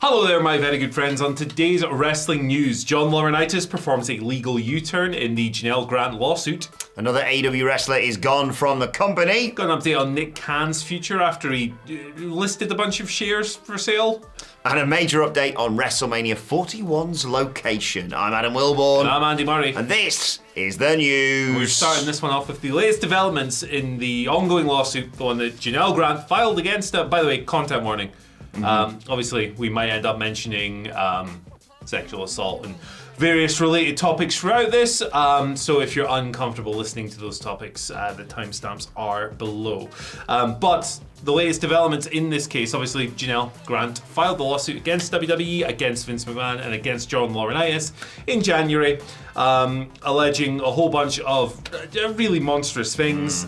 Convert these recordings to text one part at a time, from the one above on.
Hello there, my very good friends. On today's wrestling news, John Laurinaitis performs a legal U-turn in the Janelle Grant lawsuit. Another AEW wrestler is gone from the company. Got an update on Nick Khan's future after he listed a bunch of shares for sale. And a major update on WrestleMania 41's location. I'm Adam Wilborn. And I'm Andy Murray. And this is the news. We're starting this one off with the latest developments in the ongoing lawsuit, the one that Janelle Grant filed against, by the way, content warning. Obviously, we might end up mentioning sexual assault and various related topics throughout this. So if you're uncomfortable listening to those topics, the timestamps are below. But the latest developments in this case, obviously, Janelle Grant filed the lawsuit against WWE, against Vince McMahon, and against John Laurinaitis in January, alleging a whole bunch of really monstrous things,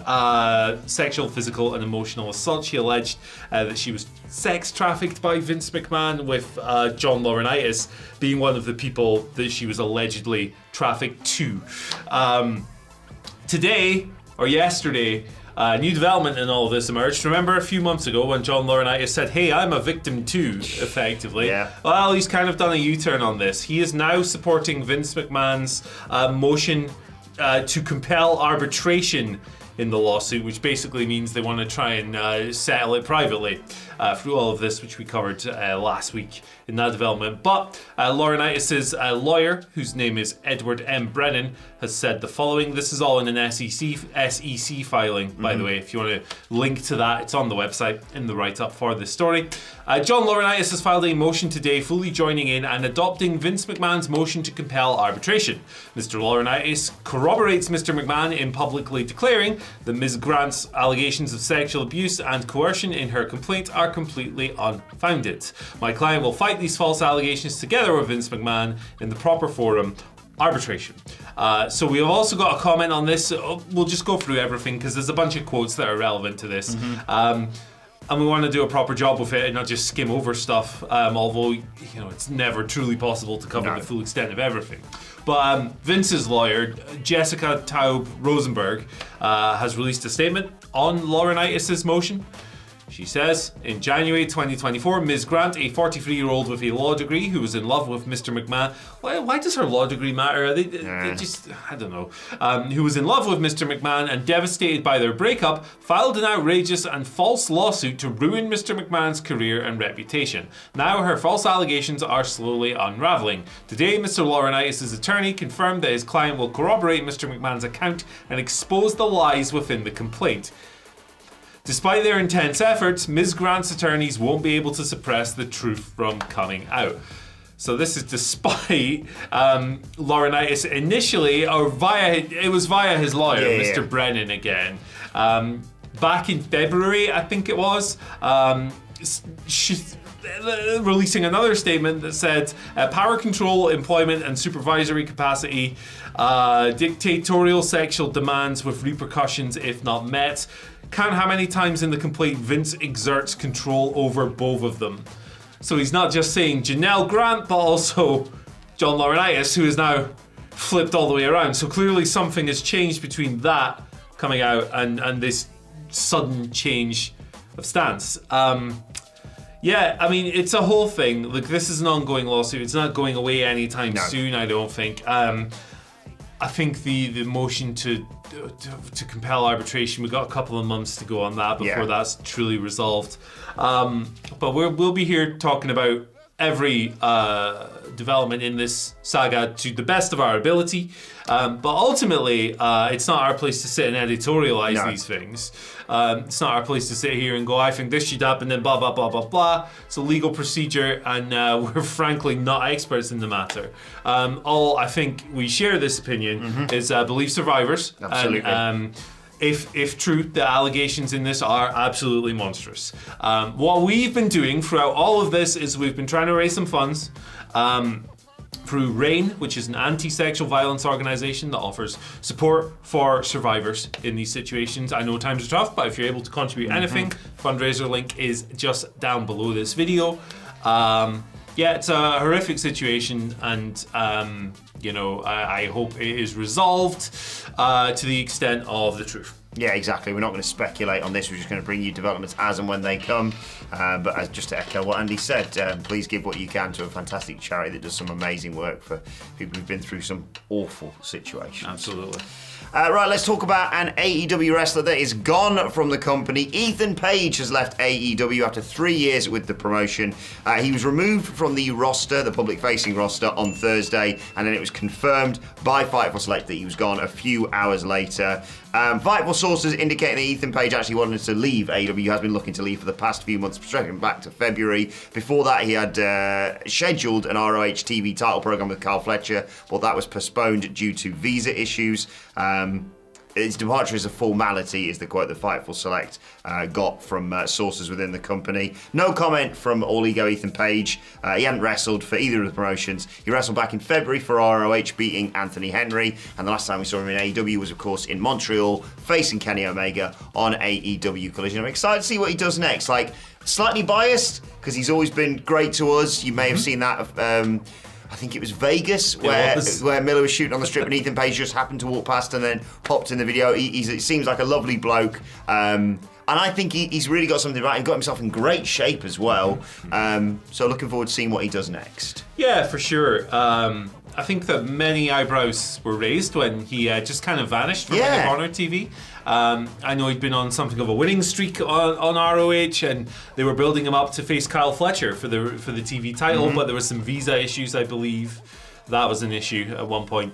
sexual, physical, and emotional assault. She alleged that she was sex trafficked by Vince McMahon, with John Laurinaitis being one of the people that she was allegedly trafficked to. Today, or yesterday, new development in all of this emerged. Remember a few months ago when John Laurinaitis said, hey, I'm a victim too, effectively? Yeah. Well, he's kind of done a U-turn on this. He is now supporting Vince McMahon's motion to compel arbitration in the lawsuit, which basically means they want to try and settle it privately through all of this, which we covered last week in that development. But Laurinaitis' lawyer, whose name is Edward M. Brennan, has said the following. This is all in an SEC filing, by the way. If you want to link to that, it's on the website in the write-up for this story. John Laurinaitis has filed a motion today, fully joining in and adopting Vince McMahon's motion to compel arbitration. Mr. Laurinaitis corroborates Mr. McMahon in publicly declaring that Ms. Grant's allegations of sexual abuse and coercion in her complaint are completely unfounded. My client will fight these false allegations together with Vince McMahon in the proper forum, arbitration. So we have also got a comment on this. We'll just go through everything because there's a bunch of quotes that are relevant to this. And we want to do a proper job with it and not just skim over stuff, although it's never truly possible to cover the full extent of everything. But Vince's lawyer, Jessica Taub Rosenberg, has released a statement on Laurinaitis' motion. She says, in January 2024, Ms. Grant, a 43-year-old with a law degree who was in love with Mr. McMahon. Why does her law degree matter? They just, I don't know. Who was in love with Mr. McMahon and devastated by their breakup, filed an outrageous and false lawsuit to ruin Mr. McMahon's career and reputation. Now her false allegations are slowly unraveling. Today, Mr. Laurinaitis' attorney confirmed that his client will corroborate Mr. McMahon's account and expose the lies within the complaint. Despite their intense efforts, Ms. Grant's attorneys won't be able to suppress the truth from coming out. So this is despite Laurinaitis initially, or via his lawyer, Mr. Brennan again. Back in February, I think it was, she's releasing another statement that said power control, employment and supervisory capacity, dictatorial sexual demands with repercussions if not met. Count how many times in the complaint Vince exerts control over both of them. So he's not just saying Janelle Grant, but also John Laurinaitis, who is now flipped all the way around. So clearly something has changed between that coming out and this sudden change of stance. Yeah, I mean, it's a whole thing. Look, this is an ongoing lawsuit. It's not going away anytime soon, I don't think. I think the motion to compel arbitration, we've got a couple of months to go on that before that's truly resolved. But we'll be here talking about every development in this saga to the best of our ability. But ultimately, it's not our place to sit and editorialize these things. It's not our place to sit here and go, I think this should happen, and blah, blah, blah, blah, blah. It's a legal procedure, and we're frankly not experts in the matter. All I think we share this opinion is believe survivors. Absolutely. And, if true, the allegations in this are absolutely monstrous. What we've been doing throughout all of this is we've been trying to raise some funds through RAIN, which is an anti-sexual violence organization that offers support for survivors in these situations. I know times are tough, but if you're able to contribute anything, fundraiser link is just down below this video. It's a horrific situation, and I hope it is resolved to the extent of the truth. Yeah, exactly. We're not going to speculate on this. We're just going to bring you developments as and when they come. But just to echo what Andy said, please give what you can to a fantastic charity that does some amazing work for people who've been through some awful situations. Absolutely. Right, let's talk about an AEW wrestler that is gone from the company. Ethan Page has left AEW after 3 years with the promotion. He was removed from the roster, the public-facing roster, on Thursday, and then it was confirmed by Fightful Select that he was gone a few hours later. Fightful sources indicating that Ethan Page actually wanted to leave AEW. He has been looking to leave for the past few months, stretching back to February. Before that, he had scheduled an ROH TV title program with Carl Fletcher, but that was postponed due to visa issues. His departure is a formality, is the quote that Fightful Select got from sources within the company. No comment from All Ego Ethan Page. He hadn't wrestled for either of the promotions. He wrestled back in February for ROH, beating Anthony Henry, and the last time we saw him in AEW was, of course, in Montreal, facing Kenny Omega on AEW Collision. I'm excited to see what he does next. Like, slightly biased, because he's always been great to us. You may have seen that. I think it was Vegas, where Miller was shooting on the strip and Ethan Page just happened to walk past and then popped in the video. He seems like a lovely bloke. And I think he's really got something about him. Got himself in great shape as well. So looking forward to seeing what he does next. Yeah, for sure. I think that many eyebrows were raised when he just kind of vanished from Ring of Honor TV. I know he'd been on something of a winning streak on ROH, and they were building him up to face Kyle Fletcher for the TV title, but there was some visa issues, I believe. That was an issue at one point.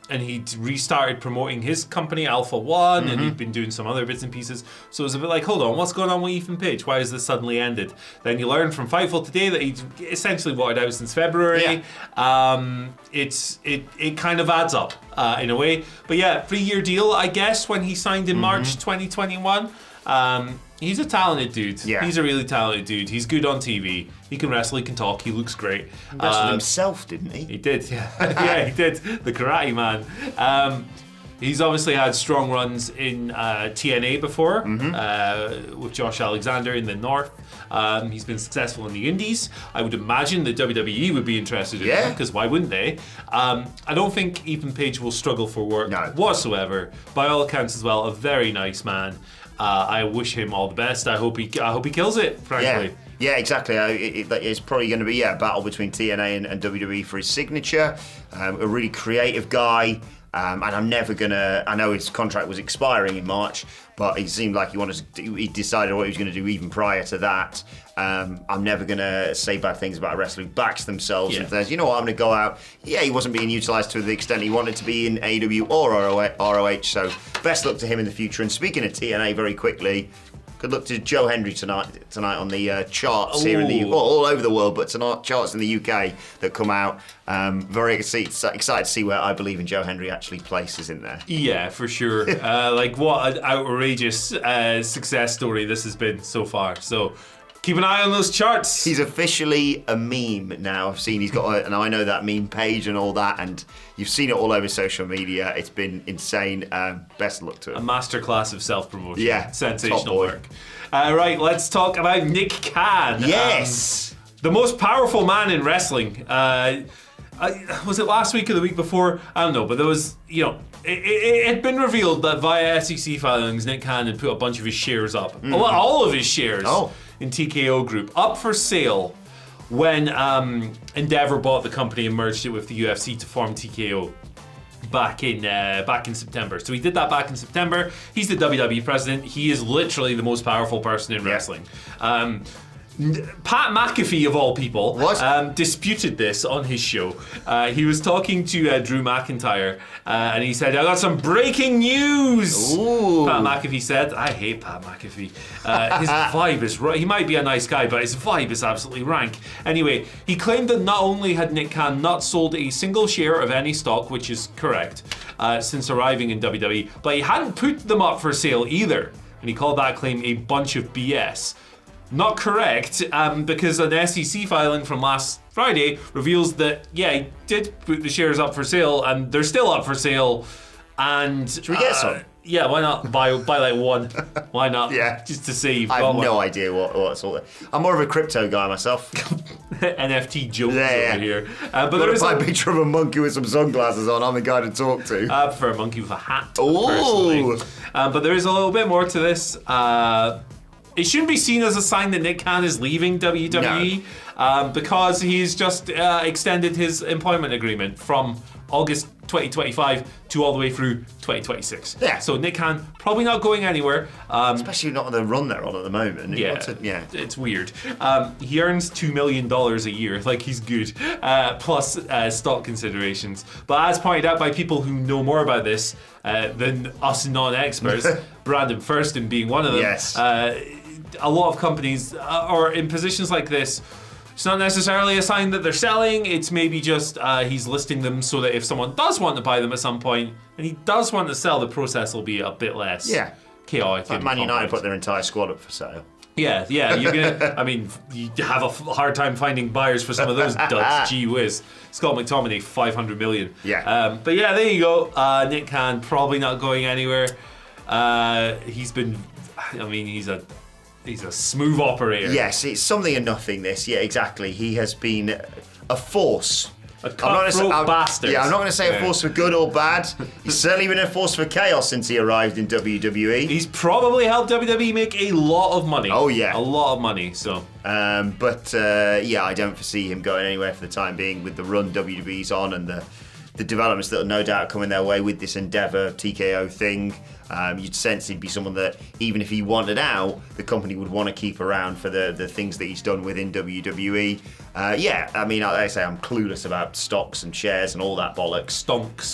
And he'd restarted promoting his company, Alpha One, and he'd been doing some other bits and pieces. So it was a bit like, hold on, what's going on with Ethan Page? Why has this suddenly ended? Then you learn from Fightful today that he'd essentially wanted out since February. Yeah. It kind of adds up in a way. But yeah, 3-year deal, I guess, when he signed in March 2021. He's a talented dude. Yeah. He's a really talented dude. He's good on TV. He can wrestle, he can talk, he looks great. He wrestled himself, didn't he? He did, yeah. Yeah, he did. The Karate Man. He's obviously had strong runs in TNA before, with Josh Alexander in the North. He's been successful in the Indies. I would imagine the WWE would be interested in him, because why wouldn't they? I don't think Ethan Page will struggle for work whatsoever. By all accounts as well, a very nice man. I wish him all the best. I hope he kills it, frankly. Yeah, exactly. It's probably going to be a battle between TNA and WWE for his signature. A really creative guy. And I'm never gonna. I know his contract was expiring in March, but it seemed like he decided what he was going to do even prior to that. I'm never gonna say bad things about a wrestler who backs themselves and says, you know what, I'm gonna go out. Yeah, he wasn't being utilised to the extent he wanted to be in AEW or ROH. So best luck to him in the future. And speaking of TNA, very quickly. Good luck to Joe Hendry tonight on the charts here in the all over the world, but tonight charts in the UK that come out. Very excited to see where I Believe in Joe Hendry actually places in there. Yeah, for sure. Like what an outrageous success story this has been so far. So keep an eye on those charts. He's officially a meme now. I've seen he's got and I know that meme page and all that, and you've seen it all over social media. It's been insane. Best of luck to him. A masterclass of self-promotion. Yeah. Sensational work. Right, let's talk about Nick Khan. Yes. The most powerful man in wrestling. Was it last week or the week before? I don't know, but there was, it had been revealed that via SEC filings, Nick Khan had put a bunch of his shares up. All of his shares. In TKO Group up for sale when Endeavor bought the company and merged it with the UFC to form TKO back in September. So he did that back in September. He's the WWE president. He is literally the most powerful person in wrestling. Pat McAfee, of all people, disputed this on his show. He was talking to Drew McIntyre, and he said, I got some breaking news. Ooh. Pat McAfee said, I hate Pat McAfee. His vibe is right. He might be a nice guy, but his vibe is absolutely rank. Anyway, he claimed that not only had Nick Khan not sold a single share of any stock, which is correct, since arriving in WWE, but he hadn't put them up for sale either. And he called that claim a bunch of BS. Not correct, because an SEC filing from last Friday reveals that, he did put the shares up for sale, and they're still up for sale. And should we get some? Yeah, why not buy like one? Why not? Just to see you've got one. I have no idea what's all that. I'm more of a crypto guy myself. NFT Jones over here. But there is a picture of a monkey with some sunglasses on. I'm the guy to talk to. I prefer a monkey with a hat, personally. But there is a little bit more to this. It shouldn't be seen as a sign that Nick Khan is leaving WWE because he's just extended his employment agreement from August 2025 to all the way through 2026. Yeah. So Nick Khan probably not going anywhere. Especially not on the run they're on at the moment. It's weird. He earns $2 million a year. Like, he's good. Plus stock considerations. But as pointed out by people who know more about this than us non-experts, Brandon Thurston being one of them, yes. A lot of companies are in positions like this. It's not necessarily a sign that they're selling. It's maybe just he's listing them so that if someone does want to buy them at some point and he does want to sell, the process will be a bit less chaotic. Like Man United put their entire squad up for sale. Yeah, you're gonna. I mean, you have a hard time finding buyers for some of those duds. Gee whiz, Scott McTominay, 500 million. Yeah. But yeah, there you go. Nick Khan probably not going anywhere. He's been. I mean, he's a smooth operator. Yes, it's something and nothing. This, yeah, exactly. He has been a force. A cutthroat bastard. Yeah, I'm not going to say a force for good or bad. He's certainly been a force for chaos since he arrived in WWE. He's probably helped WWE make a lot of money. Oh yeah, a lot of money. So, but I don't foresee him going anywhere for the time being with the run WWE's on and the developments that will no doubt come in their way with this Endeavour TKO thing. You'd sense he'd be someone that even if he wanted out, the company would want to keep around for the things that he's done within WWE. I mean, like I say, I'm clueless about stocks and shares and all that bollocks. Stonks.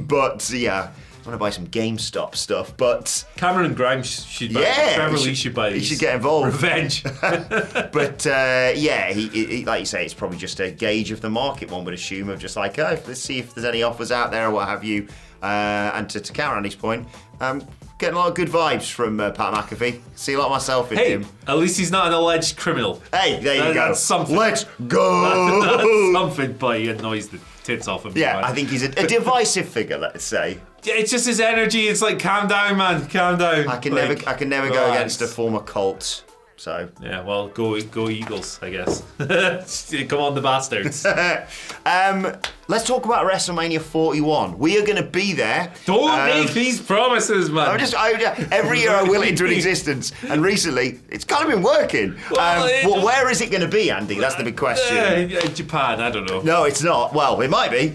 But yeah, I want to buy some GameStop stuff. But Cameron Grimes should buy. Trevor Lee should buy these. He should get involved. Revenge. But he, like you say, it's probably just a gauge of the market. One would assume of just like, let's see if there's any offers out there or what have you. And to Karen Andy's point, getting a lot of good vibes from Pat McAfee. See a lot of myself in him. At least he's not an alleged criminal. Hey, there you go. That's something. Let's go. That's something, but he annoys the tits off him. Yeah, I think he's a divisive figure. Let's say. Yeah, it's just his energy. It's like, calm down, man. Calm down. I can never go against a former cult. So yeah, well, go Eagles, I guess. Come on, the bastards. Let's talk about WrestleMania 41. We are going to be there. Don't make these promises, man. Every year I will it into an existence, and recently it's kind of been working. Where is it going to be, Andy? That's the big question. Japan, I don't know. No, it's not. Well, it might be.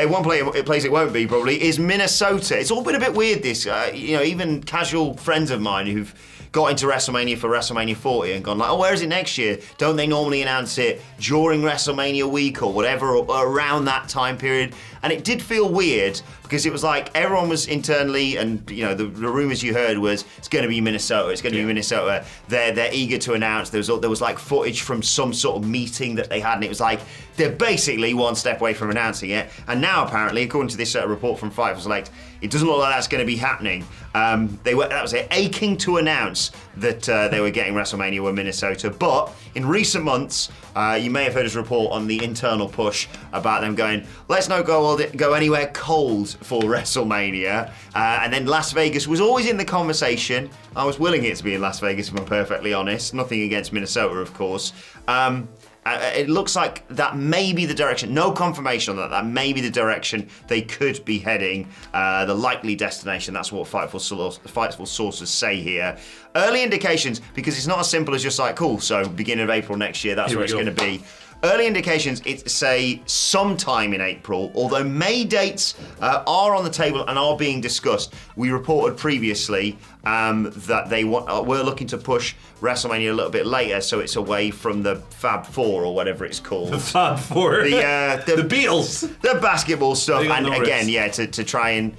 One place it won't be probably is Minnesota. It's all been a bit weird. This, even casual friends of mine who've got into WrestleMania for WrestleMania 40 and gone like, where is it next year? Don't they normally announce it during WrestleMania week or whatever, or around that time period? And it did feel weird because it was like everyone was internally, and the rumors you heard was it's going to be Minnesota. It's going to be Minnesota. They're eager to announce. There was like footage from some sort of meeting that they had, and it was like they're basically one step away from announcing it. And now apparently, according to this report from Fightful Select, it doesn't look like that's going to be happening. That was it, aching to announce that they were getting WrestleMania with Minnesota. But in recent months, you may have heard us report on the internal push about them going, let's not go anywhere cold for WrestleMania. And then Las Vegas was always in the conversation. I was willing it to be in Las Vegas, if I'm perfectly honest. Nothing against Minnesota, of course. It looks like that may be the direction. No confirmation on that. That may be the direction they could be heading. The likely destination. That's what Fightful sources say here. Early indications, because it's not as simple as just like, cool, so beginning of April next year, that's where it's going to be. Early indications, it's say sometime in April, although May dates are on the table and are being discussed. We reported previously that they were looking to push WrestleMania a little bit later, so it's away from the Fab Four or whatever it's called. The Fab Four? The Beatles. The basketball stuff. And no again, to try and...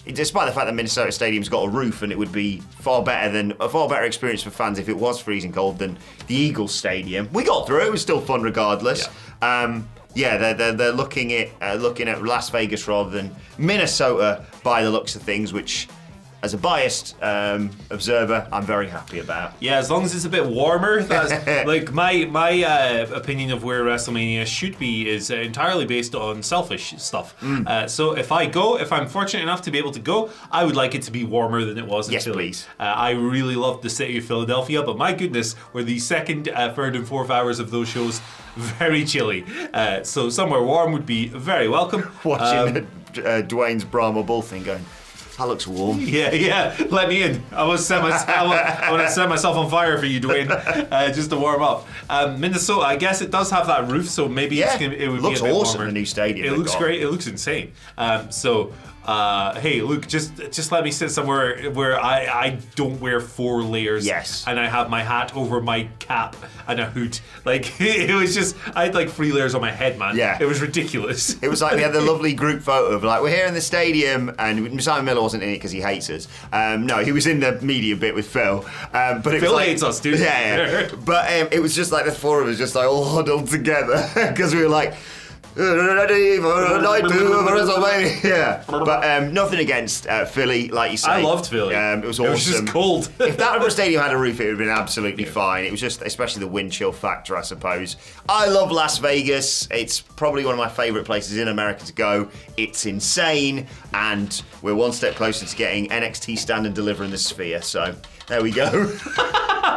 despite the fact that Minnesota Stadium's got a roof and it would be a far better experience for fans if it was freezing cold than the Eagles Stadium. We got through it. It was still fun regardless. Yeah. They're looking at Las Vegas rather than Minnesota by the looks of things, which, as a biased observer, I'm very happy about. Yeah, as long as it's a bit warmer. That's like my opinion of where WrestleMania should be is entirely based on selfish stuff. So if I'm fortunate enough to be able to go, I would like it to be warmer than it was in Philly. Please. I really loved the city of Philadelphia, but my goodness, were the second, third, and fourth hours of those shows very chilly. So somewhere warm would be very welcome. Watching Dwayne's Brahma Bull thing going, That looks warm. Yeah. Let me in. I want to set myself on fire for you, Dwayne, just to warm up. Minnesota, I guess it does have that roof, so maybe it would looks be a bit awesome. warmer. The new stadium. It looks great. It looks insane. Hey, Luke, just let me sit somewhere where I don't wear 4 layers. Yes. And I have my hat over my cap and a hood. Like, it was just, I had like 3 layers on my head, man. Yeah. It was ridiculous. It was like we had the lovely group photo of like, we're here in the stadium, and Simon Miller wasn't in it because he hates us. No, he was in the media bit with Phil. But it Phil was like, hates us, dude. Yeah. But it was just like the 4 of us just like all huddled together because we were like, ready for night 2 of WrestleMania. Yeah, but nothing against Philly, like you say. I loved Philly. It was awesome. It was just cold. If that Rubber Stadium had a roof, it would have been absolutely fine. It was just, especially the wind chill factor, I suppose. I love Las Vegas. It's probably one of my favourite places in America to go. It's insane, and we're one step closer to getting NXT Stand and Deliver in the Sphere. So there we go.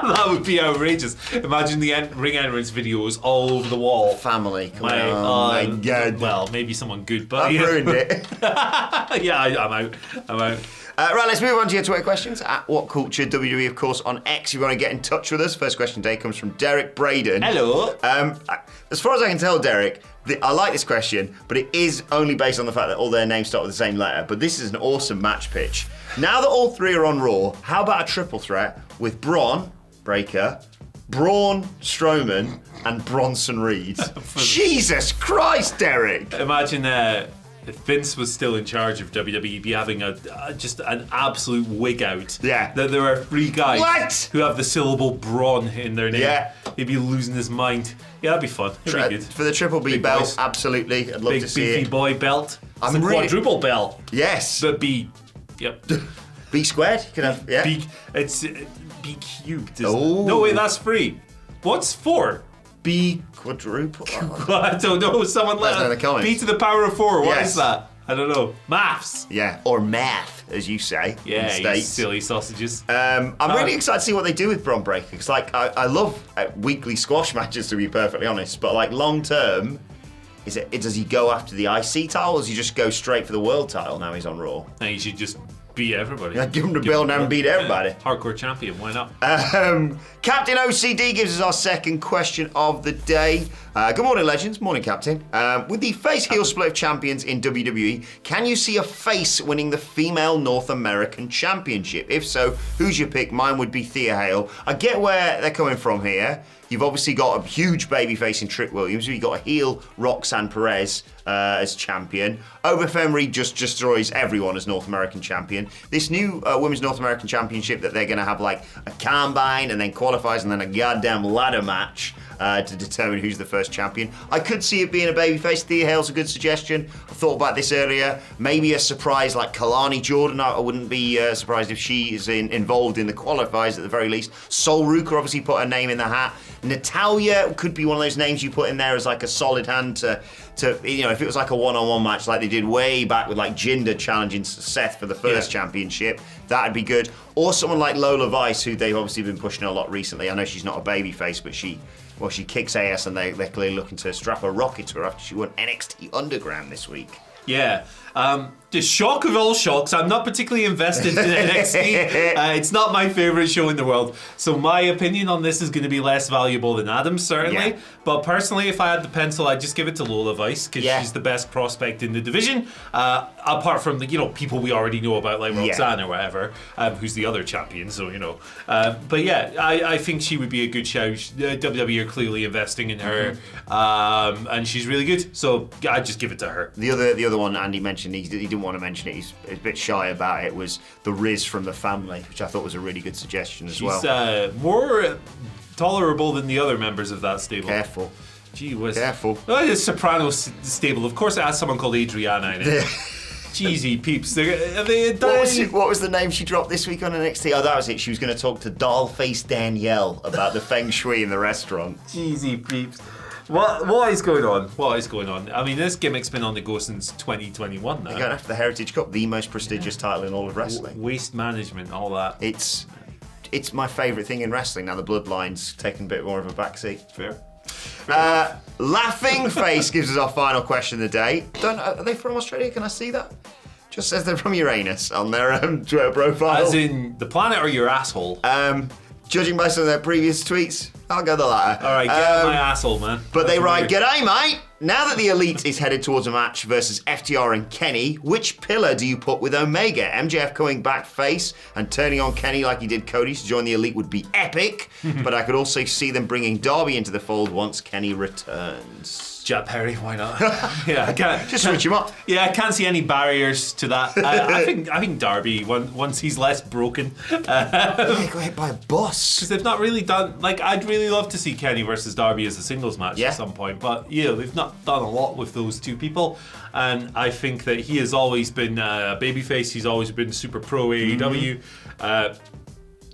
That would be outrageous. Imagine the ring entrance videos all over the wall. Family, come on. Oh my God. Well, maybe someone good, but I've ruined it. I'm out. Right, let's move on to your Twitter questions. At What Culture WWE, of course, on X. If you want to get in touch with us. First question today comes from Derek Braden. Hello. As far as I can tell, Derek, I like this question, but it is only based on the fact that all their names start with the same letter. But this is an awesome match pitch. Now that all 3 are on Raw, how about a triple threat with Braun Breaker, Braun Strowman, and Bronson Reed? Jesus Christ, Derek! Imagine if Vince was still in charge of WWE, be having just an absolute wig out. Yeah. That there are 3 guys who have the syllable Braun in their name. Yeah. He'd be losing his mind. Yeah, that'd be fun. It'd be good. For the Triple B Big belt, boys. absolutely. I'd love to see Big it. beefy boy belt. It's I'm a really- quadruple belt. Yes. But B. Yep. B squared? You can have, yeah. It's B cubed. Oh. No, wait, that's 3. What's 4? B quadruple? I don't know. Someone Let us know in the comments. B to the power of 4. What Yes. is that? I don't know. Maths. Yeah, or math, as you say. in the Yeah, you States. silly sausages. I'm really excited to see what they do with Braun Breaker, because like I love weekly squash matches, to be perfectly honest, but like long term, does he go after the IC title, or does he just go straight for the world title now he's on Raw? Now you should just beat everybody. Yeah, give him the belt now and beat everybody. Hardcore champion, why not? Captain OCD gives us our second question of the day. Good morning, legends. Morning, Captain. With the face-heel split of champions in WWE, can you see a face winning the female North American Championship? If so, who's your pick? Mine would be Thea Hale. I get where they're coming from here. You've obviously got a huge babyface in Trick Williams. You've got a heel Roxanne Perez as champion. Oba Fenry just destroys everyone as North American champion. This new Women's North American Championship that they're going to have like a combine and then qualifiers and then a goddamn ladder match to determine who's the first champion. I could see it being a babyface. Thea Hale's a good suggestion. I thought about this earlier. Maybe a surprise like Kalani Jordan. I wouldn't be surprised if she is involved in the qualifiers at the very least. Sol Ruka obviously put her name in the hat. Natalia could be one of those names you put in there as like a solid hand to if it was like a one-on-one match like they did way back with like Jinder challenging Seth for the first championship, that'd be good. Or someone like Lola Vice, who they've obviously been pushing a lot recently. I know she's not a babyface, but she kicks ass, and they're clearly looking to strap a rocket to her after she won NXT Underground this week. Yeah. The shock of all shocks, I'm not particularly invested in NXT. It's not my favourite show in the world. So my opinion on this is going to be less valuable than Adam's, certainly. Yeah. But personally, if I had the pencil, I'd just give it to Lola Vice, because she's the best prospect in the division. Apart from the people we already know about, like Roxanne or whatever, who's the other champion. So, but yeah, I think she would be a good shout. WWE are clearly investing in her, and she's really good. So I'd just give it to her. The other one Andy mentioned, he didn't want to mention it, he's a bit shy about it, was the Riz from the family, which I thought was a really good suggestion as well. She's more tolerable than the other members of that stable. Careful. Gee whiz. Careful. Oh, the Sopranos stable. Of course it has someone called Adriana in it. Cheesy peeps. What was the name she dropped this week on NXT? Oh, that was it. She was going to talk to Dollface Danielle about the feng shui in the restaurant. Cheesy peeps. What is going on? What is going on? I mean, this gimmick's been on the go since 2021 now. They're going after the Heritage Cup, the most prestigious title in all of wrestling. Waste management, all that. It's my favourite thing in wrestling now. The Bloodline's taken a bit more of a backseat. Fair. Laughing Face gives us our final question of the day. Are they from Australia? Can I see that? Just says they're from Uranus on their Twitter profile. As in the planet or your asshole? Judging by some of their previous tweets, I'll go the latter. All right, get out my asshole, man. But That's they write, weird. "G'day, mate. Now that the Elite is headed towards a match versus FTR and Kenny, which pillar do you put with Omega? MJF coming back face and turning on Kenny like he did Cody to join the Elite would be epic, but I could also see them bringing Darby into the fold once Kenny returns." Jack Perry, why not? Yeah, I can't. Just switch him up. Yeah, I can't see any barriers to that. I think Darby, once he's less broken, Yeah, got hit by a bus. because they've not really done. Like, I'd really love to see Kenny versus Darby as a singles match Yeah. at some point, but they've not done a lot with those two people. And I think that he has always been a babyface. He's always been super pro AEW.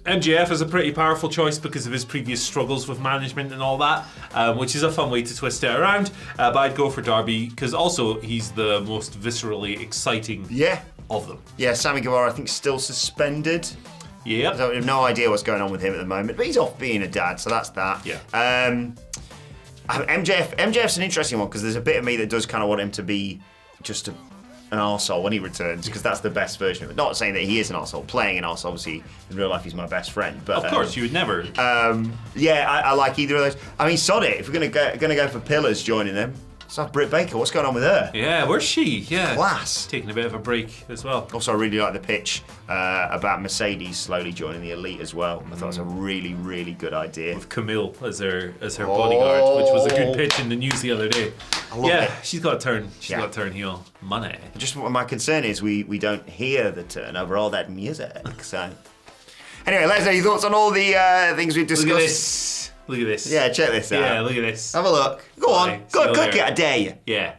MJF is a pretty powerful choice because of his previous struggles with management and all that, which is a fun way to twist it around. But I'd go for Darby because also he's the most viscerally exciting Yeah. of them. Yeah, Sammy Guevara, I think, still suspended. Yep. I have no idea what's going on with him at the moment, but he's off being a dad, so that's that. Yeah. MJF's an interesting one because there's a bit of me that does kind of want him to be just an arsehole when he returns because that's the best version of it. Not saying that he is an arsehole, playing an arsehole. Obviously, in real life, he's my best friend. But Of course, you would never. yeah, I like either of those. I mean, sod it. If we're gonna go for pillars joining them, let's have Britt Baker. What's going on with her? Yeah, where's she? Yeah. Class. Taking a bit of a break as well. Also, I really like the pitch about Mercedes slowly joining the Elite as well. I thought it was a really, really good idea. With Camille as her bodyguard, which was a good pitch in the news the other day. I love it. She's got to turn. She's Yeah. got to turn heel. Money. Just what my concern is, we don't hear the turn over all that music. So, anyway, let us know your thoughts on all the things we've discussed. Look at this. Look at this. Yeah, check this out. Yeah, look at this. Have a look. Go on. Bye. See Go you later. get a day. Yeah.